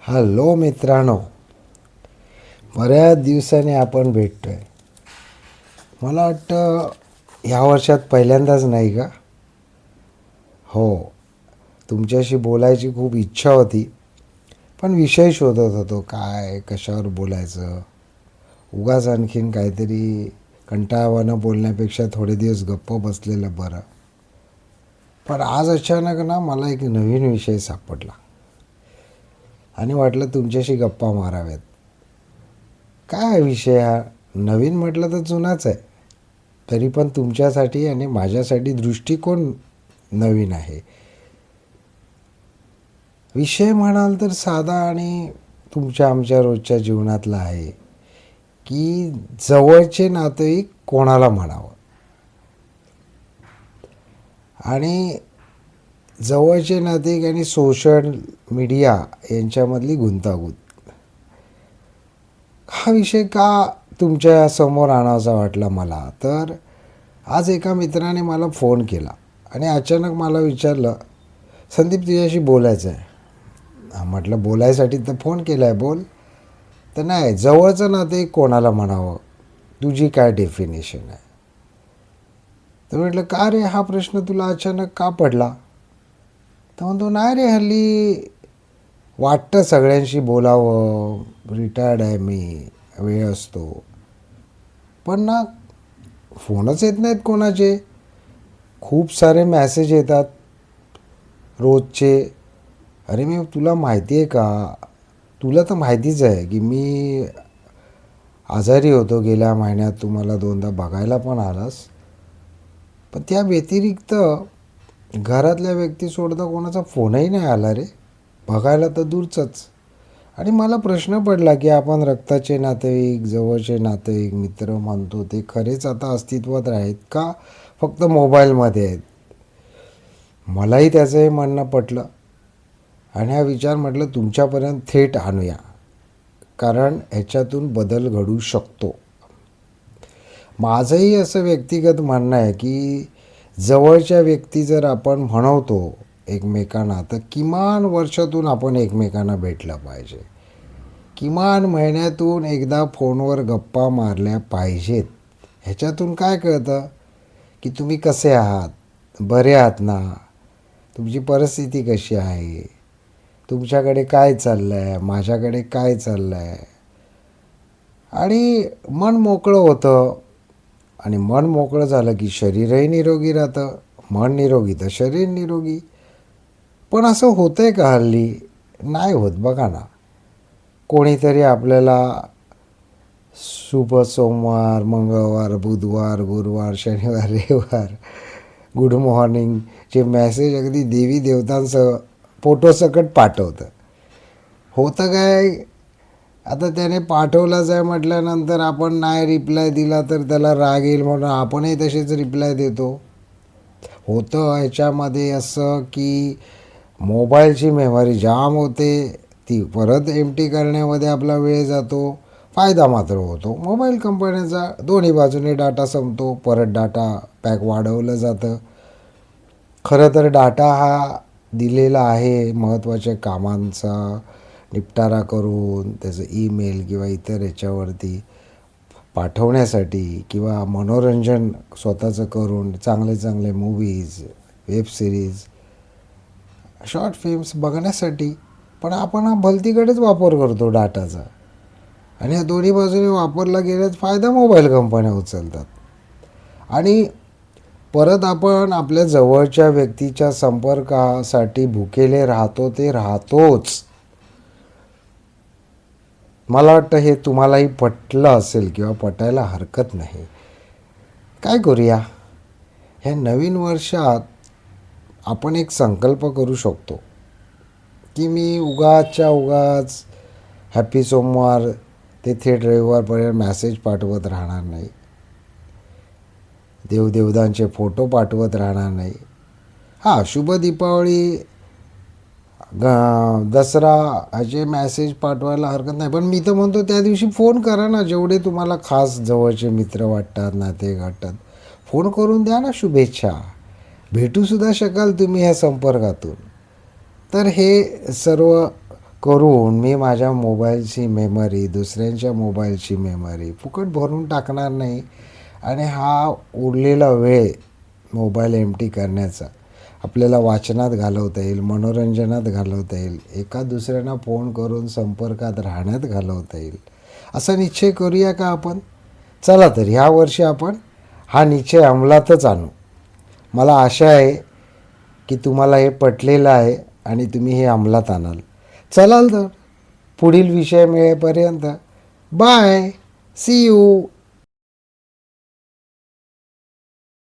Hello मित्रांनो, बऱ्याच दिवसाने आपण भेटतोय. मला वाटतं ह्या वर्षात पहिल्यांदाच नाही का? हो, तुमच्याशी बोलायची खूप इच्छा होती, पण विषय शोधत होतो काय कशावर बोलायचं. उगाच आणखीन काहीतरी कंटाळवाणं बोलण्यापेक्षा थोडे दिवस गप्प बसलेलं बरं. पण आज अचानक ना मला एक नवीन विषय सापडला आणि वाटलं तुमच्याशी गप्पा माराव्यात. काय विषय हा? नवीन म्हटलं तर जुनाच आहे, तरी पण तुमच्यासाठी आणि माझ्यासाठी दृष्टिकोन नवीन आहे. विषय म्हणाल तर साधा आणि तुमच्या आमच्या रोजच्या जीवनातला आहे की जवळचे नातेवाईक कोणाला म्हणावं. आणि जवळचे नातेवाईक आणि सोशल मीडिया यांच्यामधली गुंतागुंत. हा विषय का तुमच्या समोर आणावासा वाटला मला, तर आज एका मित्राने मला फोन केला आणि अचानक मला विचारलं, संदीप तुझ्याशी बोलायचं आहे. म्हटलं बोलायसाठी तर फोन केला आहे, बोल. तर नाही, जवळचं नातेवाईक कोणाला म्हणावं, तुझी काय डेफिनेशन आहे. तर म्हटलं का रे, हा प्रश्न तुला अचानक का पडला. तर म्हणतो नाही रे, हल्ली वाटतं सगळ्यांशी बोलावं, रिटायर्ड आहे मी, वेळ असतो, पण ना फोनच येत नाहीत कोणाचे. खूप सारे मॅसेज येतात रोजचे. अरे मी तुला माहिती आहे का, तुला तर माहितीच आहे की मी आजारी होतो गेल्या महिन्यात, तुम्हाला दोनदा बघायला पण आलास. पण त्या व्यतिरिक्त घरातल्या व्यक्ती सोडता कोणाचा फोनही नाही आला रे, बघायला तर दूरचंच. आणि मला प्रश्न पडला की आपण रक्ताचे नातेवाईक, जवळचे नातेवाईक, मित्र म्हणतो ते खरेच आता अस्तित्वात आहेत का फक्त मोबाईलमध्ये आहेत. मलाही त्याचंही म्हणणं पटलं आणि हा विचार म्हटलं तुमच्यापर्यंत थेट आणूया, कारण ह्याच्यातून बदल घडू शकतो. माझंही असं व्यक्तिगत म्हणणं आहे की जवळच्या व्यक्ती जर आपण म्हणवतो एकमेकांना, तर किमान वर्षातून आपण एकमेकांना भेटलं पाहिजे. किमान महिन्यातून एकदा फोनवर गप्पा मारल्या पाहिजेत. ह्याच्यातून काय कळतं की तुम्ही कसे आहात, बरे आहात ना, तुमची परिस्थिती कशी आहे, तुमच्याकडे काय चाललं आहे, माझ्याकडे काय चाललं आहे. आणि मन मोकळं होतं. आणि मन मोकळं झालं की शरीरही निरोगी राहतं. मन निरोगी तर शरीर निरोगी. पण असं होतं आहे का हल्ली? नाही होत. बघा ना, कोणीतरी आपल्याला शुभ सोमवार, मंगळवार, बुधवार, गुरुवार, शनिवार, रविवार, गुड मॉर्निंगचे मॅसेज अगदी देवी देवतांसह फोटोसकट पाठवतं. होतं काय, आता त्याने पाठवलाच आहे म्हटल्यानंतर आपण नाही रिप्लाय दिला तर त्याला राग येईल म्हणून आपणही तसेच रिप्लाय देतो. होतं ह्याच्यामध्ये असं की मोबाईलची मेमरी जाम होते, ती परत एम्प्टी करण्यामध्ये आपला वेळ जातो. फायदा मात्र होतो मोबाईल कंपन्यांचा, दोन्ही बाजूने डाटा संपतो, परत डाटा पॅक वाढवलं जातं. खरं तर डाटा हा दिलेला आहे महत्त्वाच्या कामांचा निपटारा करून, त्याचं ईमेल किंवा इतर याच्यावरती पाठवण्यासाठी, किंवा मनोरंजन स्वतःचं करून चांगले चांगले movies, web series, short films बघण्यासाठी. पण आपण हा भलतीकडेच वापर करतो डाटाचा. आणि या दोन्ही बाजूने वापरला गेल्यास फायदा मोबाईल कंपन्या उचलतात. आणि परत आपण आपल्या जवळच्या व्यक्तीच्या संपर्कासाठी भुकेले राहतो, ते राहतोच. मला वाटतं हे तुम्हालाही पटलं असेल किंवा पटायला हरकत नाही. काय करूया, ह्या नवीन वर्षात आपण एक संकल्प करू शकतो की मी उगाच हॅपी सोमवार ते थेट रविवारपर्यंत मॅसेज पाठवत राहणार नाही, देवदेवतांचे फोटो पाठवत राहणार नाही. हां, शुभ दीपावली, दसरा ह्याचे मॅसेज पाठवायला हरकत नाही, पण मी तर म्हणतो त्या दिवशी फोन करा ना. जेवढे तुम्हाला खास जवळचे मित्र वाटतात, नाते वाटतात, फोन करून द्या ना शुभेच्छा. भेटूसुद्धा शकाल तुम्ही ह्या संपर्कातून. तर हे सर्व करून मी माझ्या मोबाईलची मेमरी, दुसऱ्यांच्या मोबाईलची मेमरी फुकट भरून टाकणार नाही. आणि हा उरलेला वेळ मोबाईल एम्प्टी करण्याचा आपल्याला वाचनात घालवता येईल, मनोरंजनात घालवता येईल, एका दुसऱ्यांना फोन करून संपर्कात राहण्यात घालवता येईल. असा निश्चय करूया का आपण? चला तर ह्या वर्षी आपण हा निश्चय अंमलातच आणू. मला आशा आहे की तुम्हाला हे पटलेलं आहे आणि तुम्ही हे अंमलात आणाल. चलाल तर पुढील विषय मिळेपर्यंत बाय, सी यू.